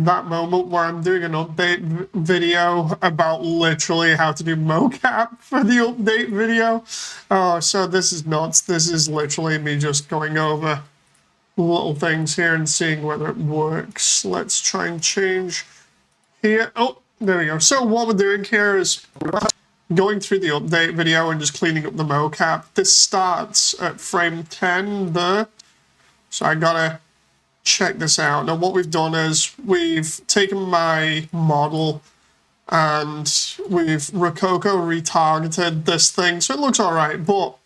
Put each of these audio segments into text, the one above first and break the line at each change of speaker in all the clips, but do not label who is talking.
that moment where I'm doing an update video about literally how to do mocap for the update video. Oh, so this is nuts. This is literally me just going over little things here and seeing whether it works. Let's try and change here. Oh, there we go. So what we're doing here is going through the update video and just cleaning up the mocap. This starts at frame 10 there. So I gotta check this out. Now what we've done is we've taken my model and we've Rococo retargeted this thing. So it looks all right, but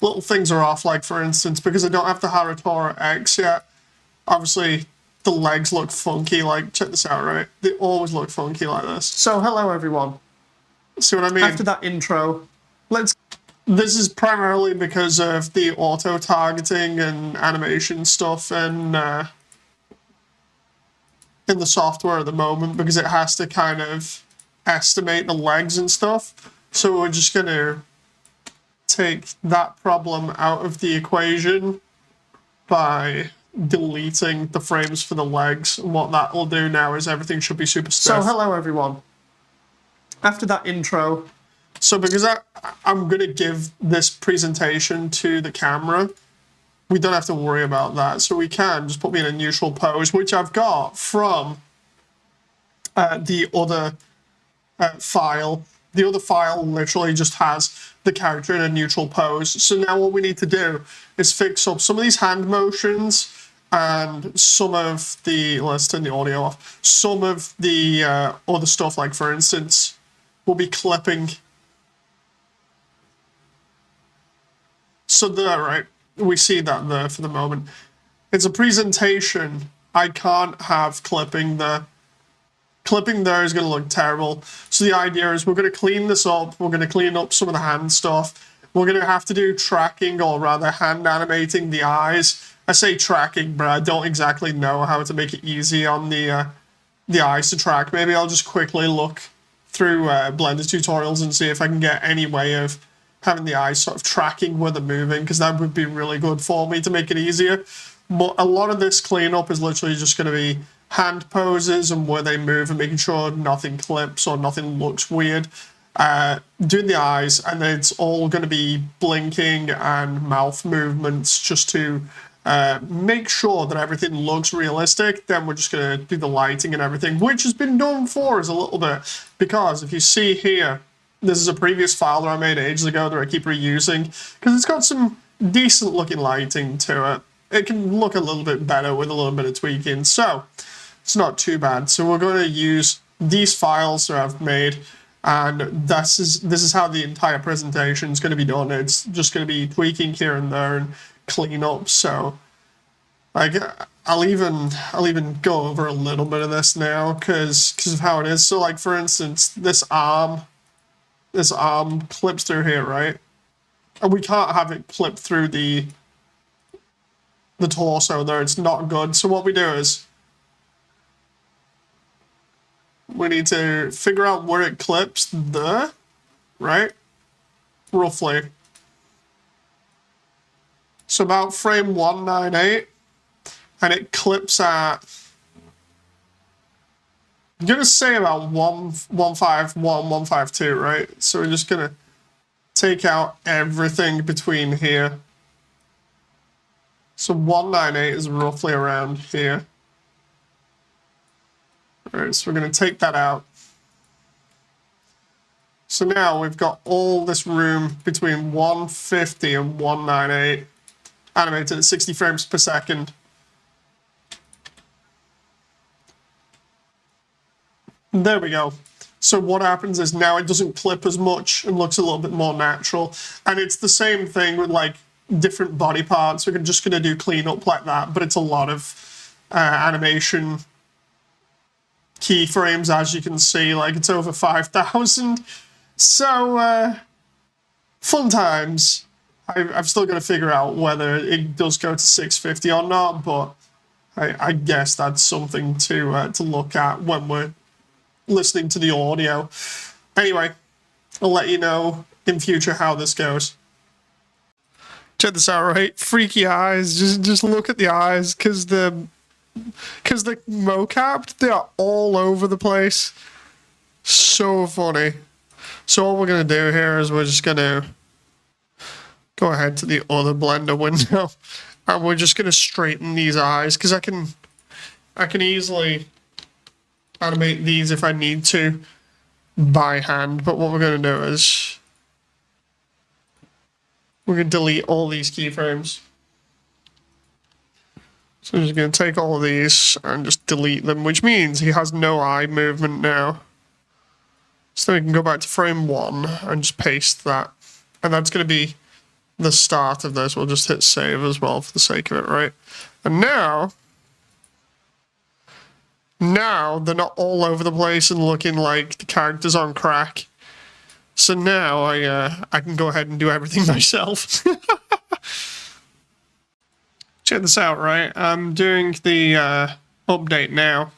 little things are off. Like for instance, because I don't have the Haratora X yet, obviously the legs look funky. Like check this out, right? They always look funky like this. So hello everyone. See what I mean? After that intro, this is primarily because of the auto-targeting and animation stuff in the software at the moment, because it has to kind of estimate the legs and stuff. So we're just going to take that problem out of the equation by deleting the frames for the legs. And what that will do now is everything should be super stiff. So hello everyone. After that intro, so because I'm going to give this presentation to the camera, we don't have to worry about that. So we can just put me in a neutral pose, which I've got from the other file. The other file literally just has the character in a neutral pose. So now what we need to do is fix up some of these hand motions and some of the, let's turn the audio off, some of the other stuff, like for instance, we'll be clipping. So there, right, we see that there for the moment. It's a presentation. I can't have clipping there. Clipping there is going to look terrible. So the idea is we're going to clean this up. We're going to clean up some of the hand stuff. We're going to have to do tracking, or rather hand animating the eyes. I say tracking, but I don't exactly know how to make it easy on the eyes to track. Maybe I'll just quickly look through Blender tutorials and see if I can get any way of having the eyes sort of tracking where they're moving, because that would be really good for me to make it easier. But a lot of this cleanup is literally just going to be hand poses and where they move and making sure nothing clips or nothing looks weird. Doing the eyes, and then it's all going to be blinking and mouth movements just to make sure that everything looks realistic. Then we're just going to do the lighting and everything, which has been done for us a little bit, because if you see here, this is a previous file that I made ages ago that I keep reusing, because it's got some decent looking lighting to it. It can look a little bit better with a little bit of tweaking, so it's not too bad. So we're going to use these files that I've made, and this is how the entire presentation is going to be done. It's just going to be tweaking here and there and clean up. So like I'll even go over a little bit of this now because of how it is. So like for instance, this arm clips through here, right? And we can't have it clip through the torso there. It's not good. So what we do is we need to figure out where it clips there, right? Roughly. So about frame 198, and it clips at, I'm going to say about 151, 152, right? So we're just going to take out everything between here. So 198 is roughly around here. All right, so we're going to take that out. So now we've got all this room between 150 and 198, animated at 60 frames per second. There we go. So what happens is now it doesn't clip as much and looks a little bit more natural. And it's the same thing with like different body parts. We're just going to do cleanup like that, but it's a lot of animation keyframes, as you can see. Like it's over 5,000. So fun times. I've still got to figure out whether it does go to 650 or not, but I guess that's something to look at when we're listening to the audio. Anyway, I'll let you know in future how this goes. Check this out, right? Freaky eyes. Just look at the eyes, because the because the mocap, they are all over the place. So funny. So all we're going to do here is we're just going to go ahead to the other blender window and we're just going to straighten these eyes because I can easily animate these if I need to by hand, but what we're going to do is we're going to delete all these keyframes. So I'm just going to take all of these and just delete them, which means he has no eye movement now. So we can go back to frame 1 and just paste that. And that's going to be the start of this. We'll just hit save as well for the sake of it, right? And now they're not all over the place and looking like the character's on crack. So now I can go ahead and do everything myself. Check this out, right? I'm doing the update now.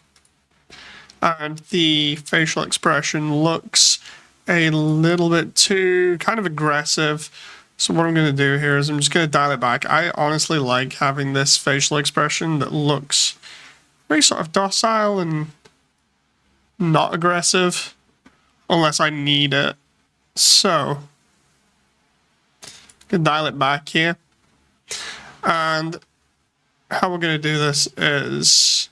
And the facial expression looks a little bit too kind of aggressive. So what I'm going to do here is I'm just going to dial it back. I honestly like having this facial expression that looks very sort of docile and not aggressive unless I need it. So I'm going to dial it back here. And how we're going to do this is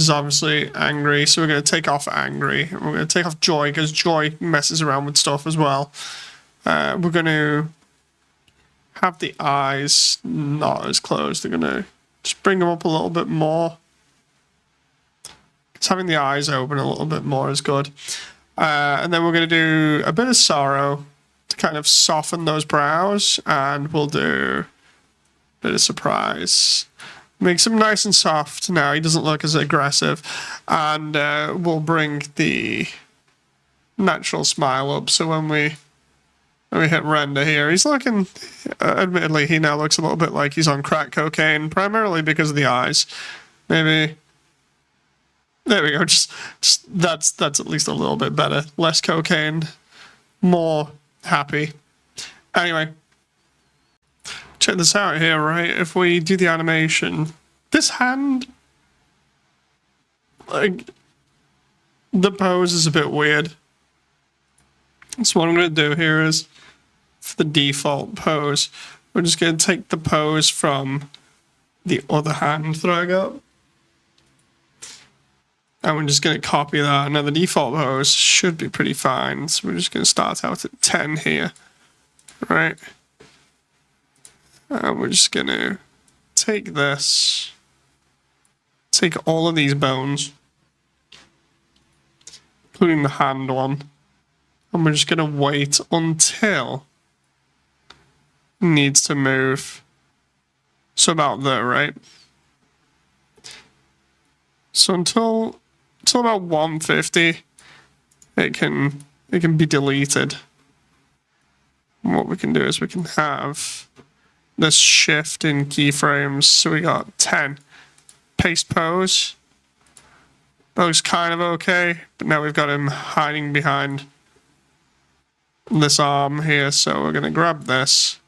obviously angry, so we're going to take off angry. And we're going to take off joy, because joy messes around with stuff as well. We're going to have the eyes not as closed. They're going to just bring them up a little bit more. Because having the eyes open a little bit more is good. And then we're going to do a bit of sorrow to kind of soften those brows. And we'll do a bit of surprise. Makes him nice and soft now. He doesn't look as aggressive. And we'll bring the natural smile up. So when we hit render here, he's looking, admittedly, he now looks a little bit like he's on crack cocaine, primarily because of the eyes. Maybe, there we go. Just that's at least a little bit better. Less cocaine, more happy. Anyway. Check this out here, right? If we do the animation, this hand, like, the pose is a bit weird. So what I'm going to do here is, for the default pose, we're just going to take the pose from the other hand that I got. And we're just going to copy that. Now the default pose should be pretty fine. So we're just going to start out at 10 here, right? And we're just going to take this, take all of these bones, including the hand one, and we're just going to wait until it needs to move. So about there, right? So until about 150, it can be deleted. And what we can do is we can have this shift in keyframes. So we got 10. Paste pose. That looks kind of okay, but now we've got him hiding behind this arm here. So we're going to grab this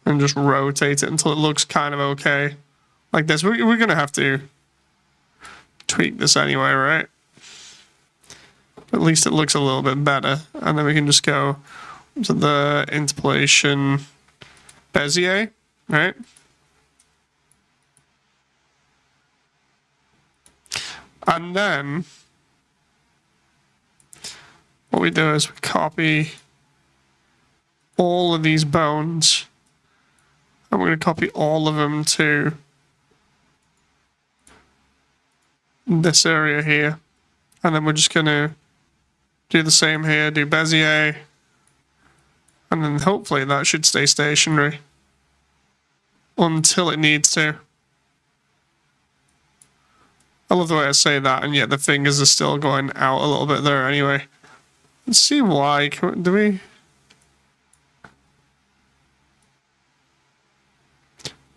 and just rotate it until it looks kind of okay. Like this. We're going to have to tweak this anyway, right? At least it looks a little bit better. And then we can just go to the interpolation Bezier, right? And then what we do is we copy all of these bones and we're going to copy all of them to this area here. And then we're just going to do the same here, do Bezier. And then hopefully that should stay stationary until it needs to. I love the way I say that, and yet the fingers are still going out a little bit there anyway. Let's see why. Do we?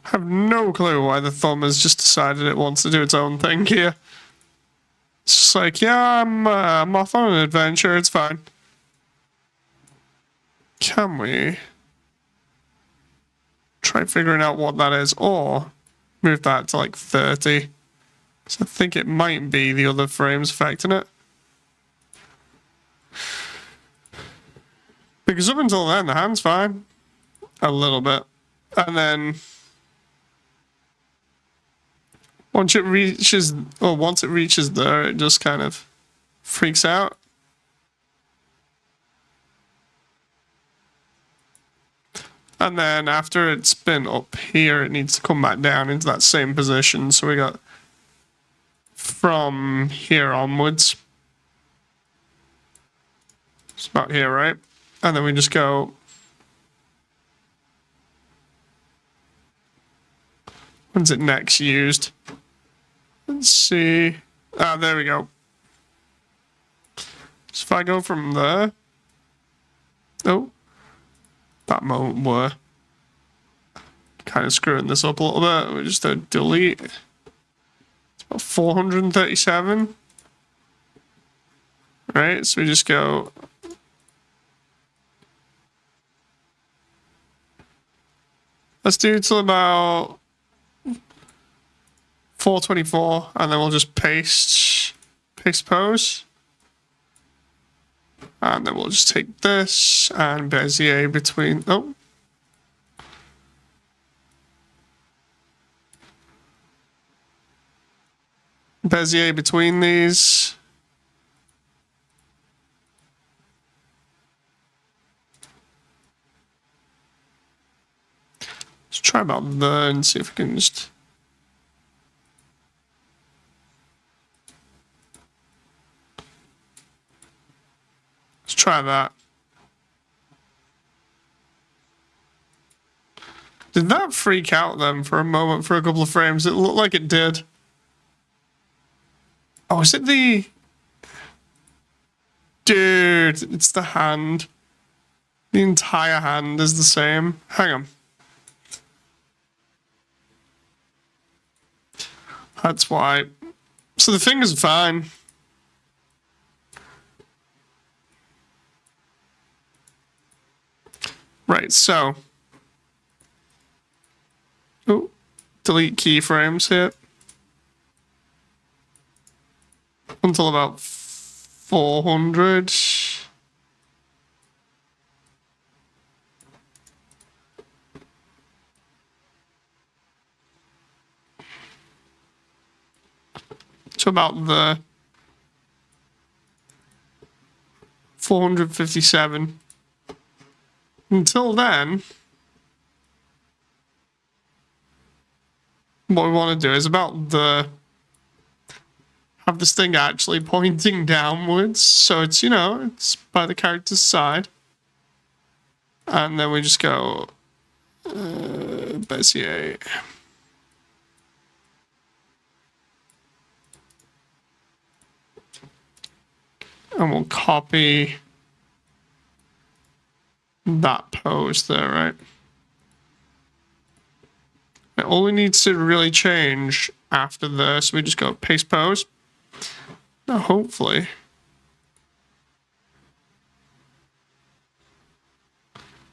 I have no clue why the thumb has just decided it wants to do its own thing here. It's just like, yeah, I'm off on an adventure, it's fine. Can we try figuring out what that is? Or move that to like 30. So I think it might be the other frames affecting it. Because up until then, the hand's fine. A little bit. And then once it reaches there, it just kind of freaks out. And then after it's been up here, it needs to come back down into that same position. So we got from here onwards. It's about here, right? And then we just go. When's it next used? Let's see. Ah, there we go. So if I go from there. Oh. That moment were kind of screwing this up a little bit. We just delete. It's about 437. Right, so we just go. Let's do till about 424, and then we'll just paste pose. And then we'll just take this and Bezier between. Oh. Bezier between these. Let's try about there and see if we can just. Let's try that. Did that freak out them for a moment for a couple of frames? It looked like it did. Oh, is it the... Dude, it's the hand. The entire hand is the same. Hang on. That's why. So the finger's fine. Right, so. Oh, delete keyframes here. Until about 400. To about the 457. Until then, what we want to do is about the have this thing actually pointing downwards, so it's, you know, it's by the character's side. And then we just go Bezier. And we'll copy that pose there, right? It only needs to really change after this. We just go paste pose. Now, hopefully.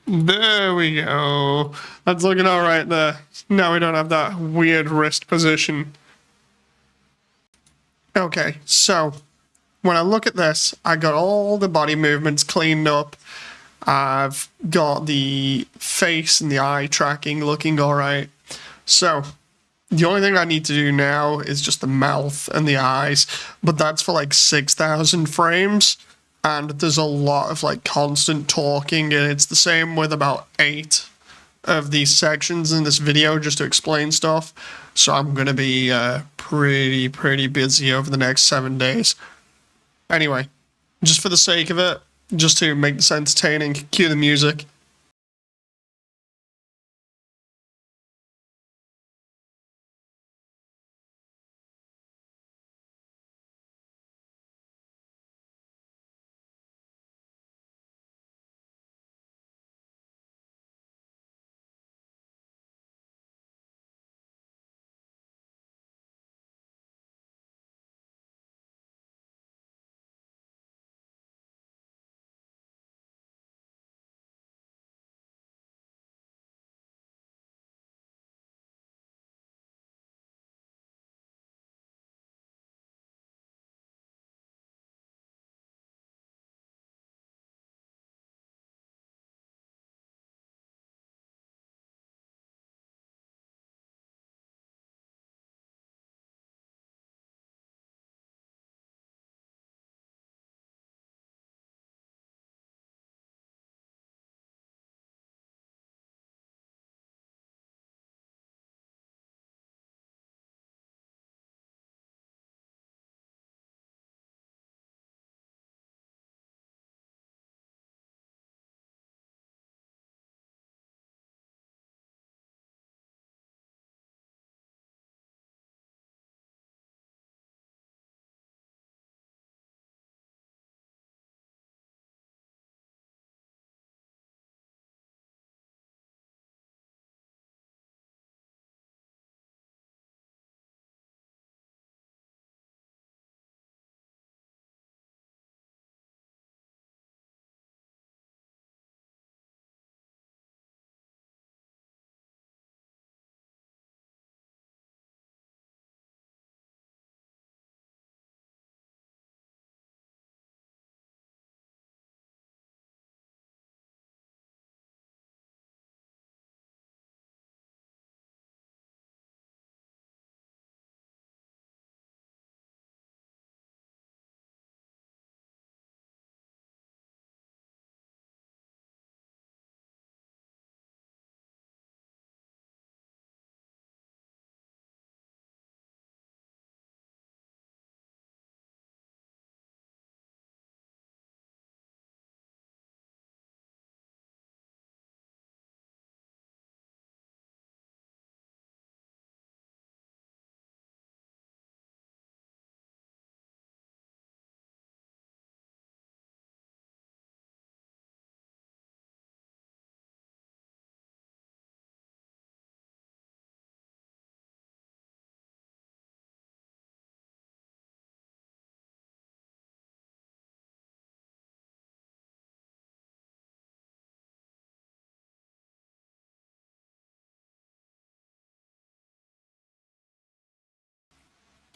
There we go. That's looking all right there. Now we don't have that weird wrist position. Okay, so when I look at this, I got all the body movements cleaned up. I've got the face and the eye tracking looking all right. So the only thing I need to do now is just the mouth and the eyes, but that's for like 6,000 frames, and there's a lot of like constant talking, and it's the same with about 8 of these sections in this video just to explain stuff. So I'm gonna be pretty busy over the next 7 days. Anyway, just for the sake of it, just to make this entertaining, cue the music.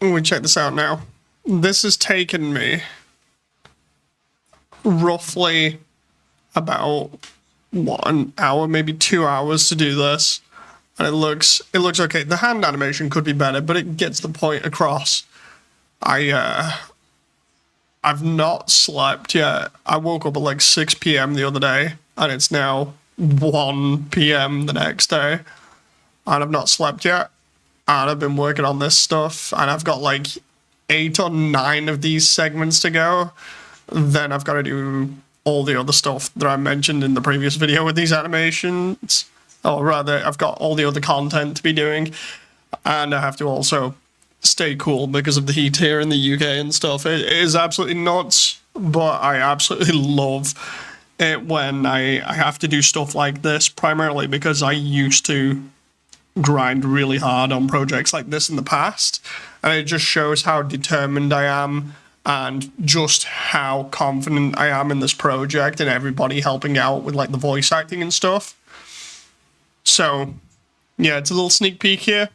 we check this out now. This has taken me roughly about an hour, maybe 2 hours to do this, and it looks okay. The hand animation could be better, but it gets the point across. I've not slept yet. I woke up at like 6 p.m. the other day, and it's now 1 p.m. the next day, and I've not slept yet. And I've been working on this stuff, and I've got like 8 or 9 of these segments to go. Then I've got to do all the other stuff that I mentioned in the previous video with these animations. Or rather, I've got all the other content to be doing, and I have to also stay cool because of the heat here in the UK and stuff. It is absolutely nuts, but I absolutely love it when I have to do stuff like this, primarily because I used to grind really hard on projects like this in the past, and it just shows how determined I am and just how confident I am in this project and everybody helping out with like the voice acting and stuff. So yeah, it's a little sneak peek here.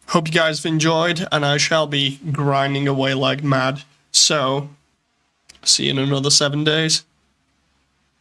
Hope you guys have enjoyed, and I shall be grinding away like mad. So see you in another 7 days.